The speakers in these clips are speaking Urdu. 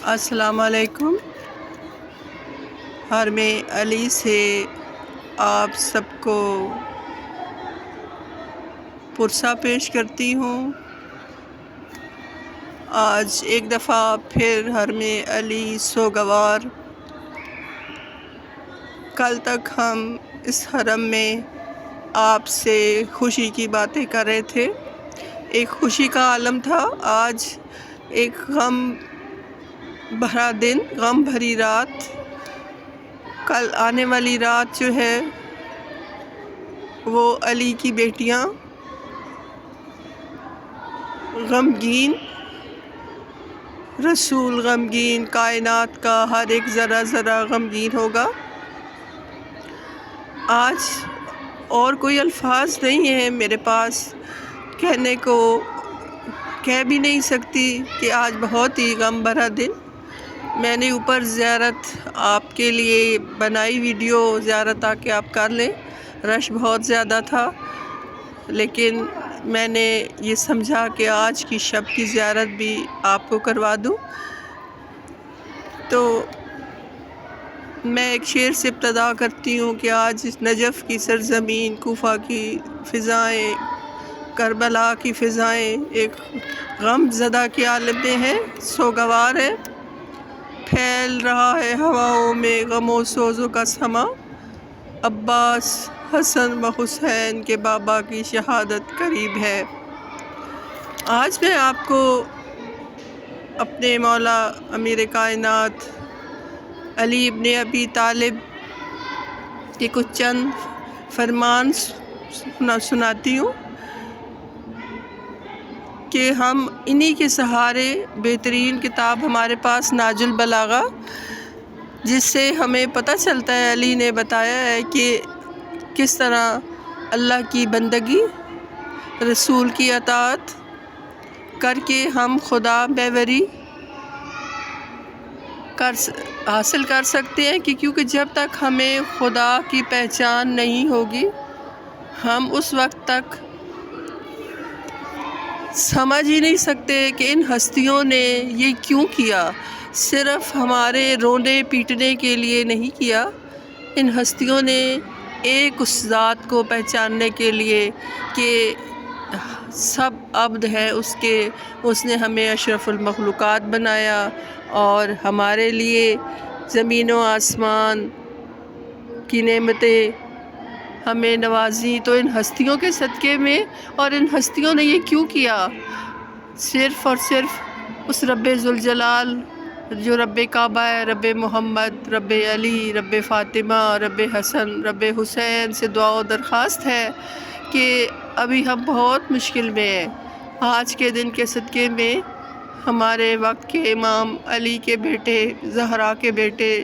السلام علیکم۔ حرم علی سے آپ سب کو پرسہ پیش کرتی ہوں۔ آج ایک دفعہ پھر حرم علی سوگوار۔ کل تک ہم اس حرم میں آپ سے خوشی کی باتیں کر رہے تھے، ایک خوشی کا عالم تھا۔ آج ایک غم بھرا دن، غم بھری رات۔ کل آنے والی رات جو ہے وہ علی کی بیٹیاں غمگین، رسول غمگین، کائنات کا ہر ایک ذرہ ذرہ غمگین ہوگا۔ آج اور کوئی الفاظ نہیں ہیں میرے پاس کہنے کو، کہہ بھی نہیں سکتی کہ آج بہت ہی غم بھرا دن۔ میں نے اوپر زیارت آپ کے لیے بنائی، ویڈیو زیارت آ کے آپ کر لیں، رش بہت زیادہ تھا، لیکن میں نے یہ سمجھا کہ آج کی شب کی زیارت بھی آپ کو کروا دوں۔ تو میں ایک شعر سے ابتدا کرتی ہوں کہ آج نجف کی سرزمین، کوفہ کی فضائیں، کربلا کی فضائیں ایک غم زدہ کے عالم میں ہیں، سوگوار ہے۔ پھیل رہا ہے ہواؤں میں غم و سوزوں کا سما، عباس، حسن و حسین کے بابا کی شہادت قریب ہے۔ آج میں آپ کو اپنے مولا امیر کائنات علی ابن ابی طالب کے کچھ چند فرمان سناتی ہوں کہ ہم انہی کے سہارے، بہترین کتاب ہمارے پاس نہج البلاغہ، جس سے ہمیں پتہ چلتا ہے، علی نے بتایا ہے کہ کس طرح اللہ کی بندگی، رسول کی اطاعت کر کے ہم خدا بیوری حاصل کر سکتے ہیں، کہ کیونکہ جب تک ہمیں خدا کی پہچان نہیں ہوگی، ہم اس وقت تک سمجھ ہی نہیں سکتے کہ ان ہستیوں نے یہ کیوں کیا۔ صرف ہمارے رونے پیٹنے کے لیے نہیں کیا، ان ہستیوں نے ایک اس ذات کو پہچاننے کے لیے کہ سب عبد ہے اس کے، اس نے ہمیں اشرف المخلوقات بنایا اور ہمارے لیے زمین و آسمان کی نعمتیں ہمیں نوازی، تو ان ہستیوں کے صدقے میں، اور ان ہستیوں نے یہ کیوں کیا؟ صرف اور صرف اس رب ذوالجلال جو رب کعبہ ہے، رب محمد، رب علی، رب فاطمہ، رب حسن، رب حسین سے دعا و درخواست ہے کہ ابھی ہم بہت مشکل میں ہیں۔ آج کے دن کے صدقے میں ہمارے وقت کے امام علی کے بیٹے، زہرا کے بیٹے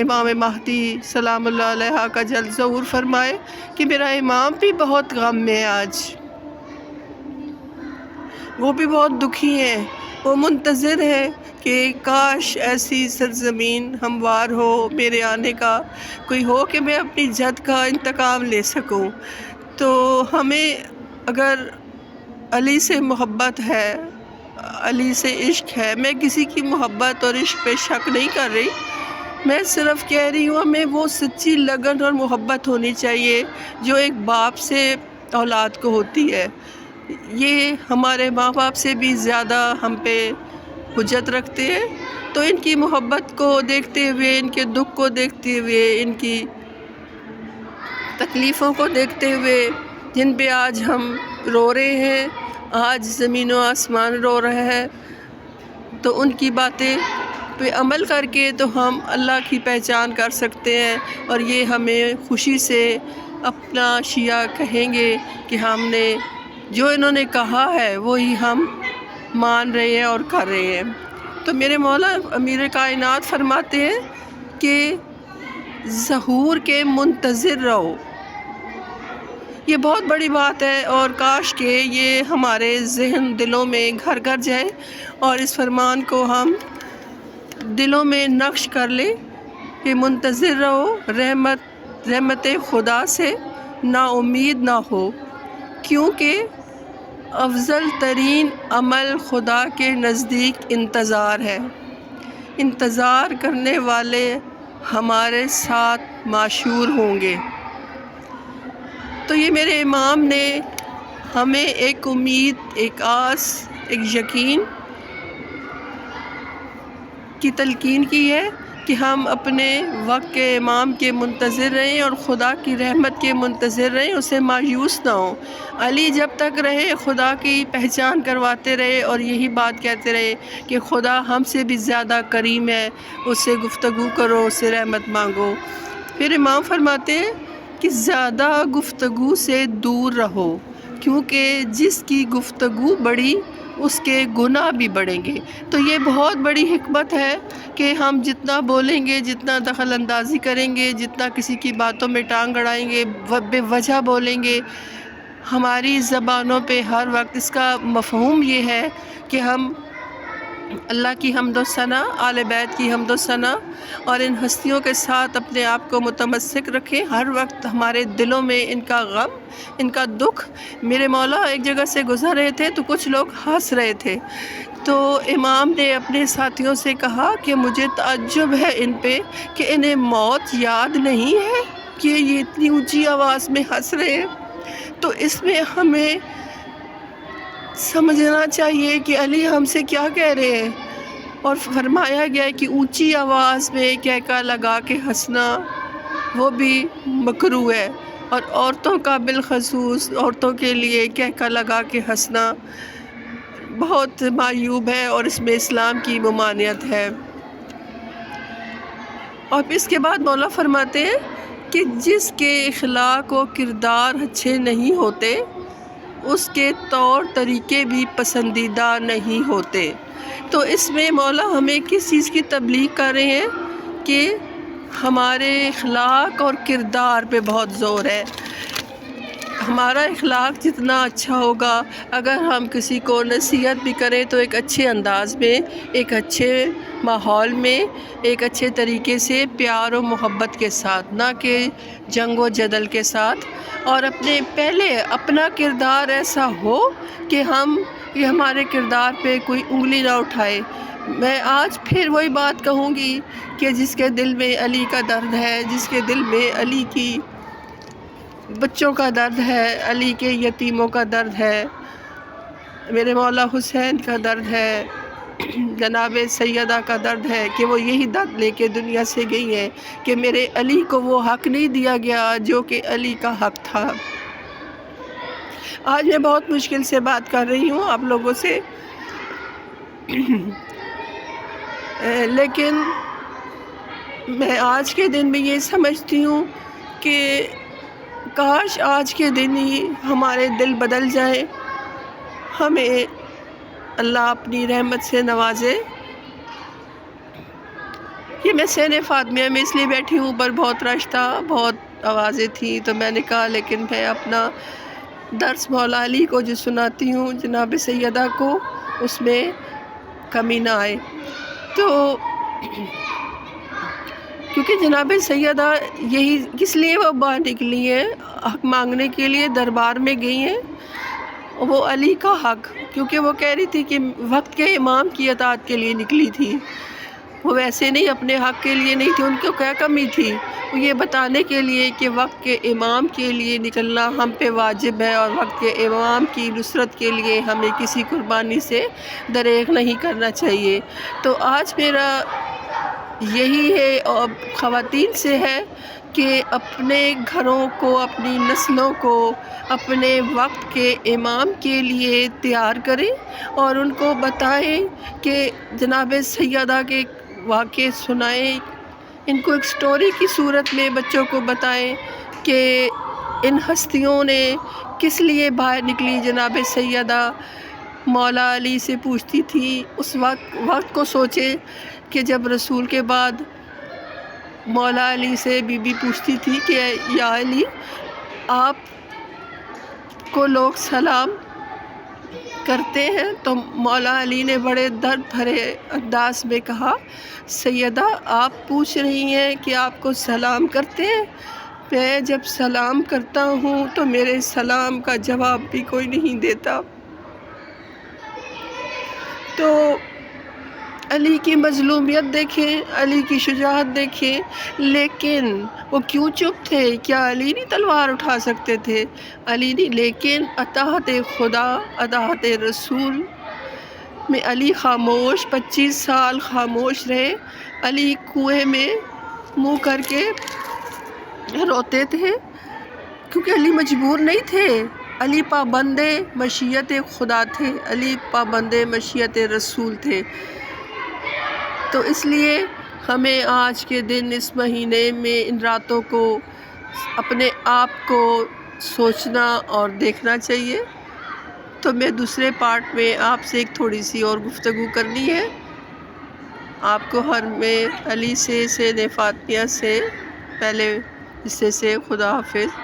امام مہدی سلام اللہ علیہ کا جلد ظہور فرمائے کہ میرا امام بھی بہت غم میں ہے، آج وہ بھی بہت دکھی ہیں، وہ منتظر ہے کہ کاش ایسی سرزمین ہموار ہو میرے آنے کا، کوئی ہو کہ میں اپنی جد کا انتقام لے سکوں۔ تو ہمیں اگر علی سے محبت ہے، علی سے عشق ہے، میں کسی کی محبت اور عشق پہ شک نہیں کر رہی، میں صرف کہہ رہی ہوں ہمیں وہ سچی لگن اور محبت ہونی چاہیے جو ایک باپ سے اولاد کو ہوتی ہے۔ یہ ہمارے ماں باپ سے بھی زیادہ ہم پہ حجت رکھتے ہیں، تو ان کی محبت کو دیکھتے ہوئے، ان کے دکھ کو دیکھتے ہوئے، ان کی تکلیفوں کو دیکھتے ہوئے، جن پہ آج ہم رو رہے ہیں، آج زمین و آسمان رو رہا ہے، تو ان کی باتیں پہ عمل کر کے تو ہم اللہ کی پہچان کر سکتے ہیں، اور یہ ہمیں خوشی سے اپنا شیعہ کہیں گے کہ ہم نے جو انہوں نے کہا ہے وہی ہم مان رہے ہیں اور کر رہے ہیں۔ تو میرے مولا امیر کائنات فرماتے ہیں کہ ظہور کے منتظر رہو، یہ بہت بڑی بات ہے، اور کاش کہ یہ ہمارے ذہن دلوں میں گھر گھر جائے، اور اس فرمان کو ہم دلوں میں نقش کر لیں کہ منتظر رہو، رحمت خدا سے نا امید نہ ہو، کیونکہ افضل ترین عمل خدا کے نزدیک انتظار ہے۔ انتظار کرنے والے ہمارے ساتھ معشور ہوں گے۔ تو یہ میرے امام نے ہمیں ایک امید، ایک آس، ایک یقین کی تلقین کی ہے کہ ہم اپنے وقت کے امام کے منتظر رہیں اور خدا کی رحمت کے منتظر رہیں، اسے مایوس نہ ہوں۔ علی جب تک رہے خدا کی پہچان کرواتے رہے اور یہی بات کہتے رہے کہ خدا ہم سے بھی زیادہ کریم ہے، اس سے گفتگو کرو، اس سے رحمت مانگو۔ پھر امام فرماتے ہیں کہ زیادہ گفتگو سے دور رہو، کیونکہ جس کی گفتگو بڑھی اس کے گناہ بھی بڑھیں گے۔ تو یہ بہت بڑی حکمت ہے کہ ہم جتنا بولیں گے، جتنا دخل اندازی کریں گے، جتنا کسی کی باتوں میں ٹانگ اڑائیں گے، بے وجہ بولیں گے، ہماری زبانوں پہ ہر وقت اس کا مفہوم یہ ہے کہ ہم اللہ کی حمد و ثنا، آل بیت کی حمد و ثنا اور ان ہستیوں کے ساتھ اپنے آپ کو متمسک رکھیں۔ ہر وقت ہمارے دلوں میں ان کا غم، ان کا دکھ۔ میرے مولا ایک جگہ سے گزر رہے تھے تو کچھ لوگ ہنس رہے تھے، تو امام نے اپنے ساتھیوں سے کہا کہ مجھے تعجب ہے ان پہ کہ انہیں موت یاد نہیں ہے کہ یہ اتنی اونچی آواز میں ہنس رہے ہیں۔ تو اس میں ہمیں سمجھنا چاہیے کہ علی ہم سے کیا کہہ رہے ہیں، اور فرمایا گیا ہے کہ اونچی آواز میں کہکا لگا کے ہنسنا وہ بھی مکروہ ہے، اور عورتوں کا بالخصوص عورتوں کے لیے کہکا لگا کے ہنسنا بہت معیوب ہے اور اس میں اسلام کی ممانعت ہے۔ اور اس کے بعد مولا فرماتے ہیں کہ جس کے اخلاق و کردار اچھے نہیں ہوتے اس کے طور طریقے بھی پسندیدہ نہیں ہوتے۔ تو اس میں مولا ہمیں کس چیز کی تبلیغ کر رہے ہیں کہ ہمارے اخلاق اور کردار پہ بہت زور ہے۔ ہمارا اخلاق جتنا اچھا ہوگا، اگر ہم کسی کو نصیحت بھی کریں تو ایک اچھے انداز میں، ایک اچھے ماحول میں، ایک اچھے طریقے سے، پیار و محبت کے ساتھ، نہ کہ جنگ و جدل کے ساتھ، اور پہلے اپنا کردار ایسا ہو کہ یہ ہمارے کردار پہ کوئی انگلی نہ اٹھائے۔ میں آج پھر وہی بات کہوں گی کہ جس کے دل میں علی کا درد ہے، جس کے دل میں علی کی بچوں کا درد ہے، علی کے یتیموں کا درد ہے، میرے مولا حسین کا درد ہے، جناب سیدہ کا درد ہے کہ وہ یہی درد لے کے دنیا سے گئی ہیں کہ میرے علی کو وہ حق نہیں دیا گیا جو کہ علی کا حق تھا۔ آج میں بہت مشکل سے بات کر رہی ہوں آپ لوگوں سے، لیکن میں آج کے دن میں یہ سمجھتی ہوں کہ کاش آج کے دن ہی ہمارے دل بدل جائیں، ہمیں اللہ اپنی رحمت سے نوازے۔ یہ میں سین فاطمیہ میں اس لیے بیٹھی ہوں، اوپر بہت رش تھا، بہت آوازیں تھیں، تو میں نے کہا لیکن میں اپنا درس مولا علی کو جو سناتی ہوں، جناب سیدہ کو، اس میں کمی نہ آئے۔ تو کیونکہ جناب سیدہ یہی کس لیے وہ باہر نکلی ہیں، حق مانگنے کے لیے دربار میں گئی ہیں، وہ علی کا حق، کیونکہ وہ کہہ رہی تھی کہ وقت کے امام کی اطاعت کے لیے نکلی تھی، وہ ویسے نہیں، اپنے حق کے لیے نہیں تھی، ان کو کیا کمی تھی، وہ یہ بتانے کے لیے کہ وقت کے امام کے لیے نکلنا ہم پہ واجب ہے، اور وقت کے امام کی نصرت کے لیے ہمیں کسی قربانی سے دریغ نہیں کرنا چاہیے۔ تو آج میرا یہی ہے اور خواتین سے ہے کہ اپنے گھروں کو، اپنی نسلوں کو اپنے وقت کے امام کے لیے تیار کریں، اور ان کو بتائیں کہ جناب سیدہ کے واقعے سنائیں، ان کو ایک سٹوری کی صورت میں بچوں کو بتائیں کہ ان ہستیوں نے کس لیے باہر نکلی۔ جناب سیدہ مولا علی سے پوچھتی تھی، اس وقت کو سوچیں کہ جب رسول کے بعد مولا علی سے بی بی پوچھتی تھی کہ یا علی، آپ کو لوگ سلام کرتے ہیں، تو مولا علی نے بڑے درد بھرے انداز میں کہا، سیدہ آپ پوچھ رہی ہیں کہ آپ کو سلام کرتے ہیں، میں جب سلام کرتا ہوں تو میرے سلام کا جواب بھی کوئی نہیں دیتا۔ تو علی کی مظلومیت دیکھیں، علی کی شجاعت دیکھیں، لیکن وہ کیوں چپ تھے؟ کیا علی نہیں تلوار اٹھا سکتے تھے؟ علی نہیں، لیکن اطاعت خدا، اطاعت رسول میں علی خاموش، 25 سال خاموش رہے۔ علی کنویں میں منہ کر کے روتے تھے کیونکہ علی مجبور نہیں تھے، علی پابند مشیت خدا تھے، علی پابند مشیت رسول تھے۔ تو اس لیے ہمیں آج کے دن، اس مہینے میں، ان راتوں کو اپنے آپ کو سوچنا اور دیکھنا چاہیے۔ تو میں دوسرے پارٹ میں آپ سے ایک تھوڑی سی اور گفتگو کرنی ہے۔ آپ کو ہر میں علی سے فاطمیہ سے پہلے حصے سے خدا حافظ۔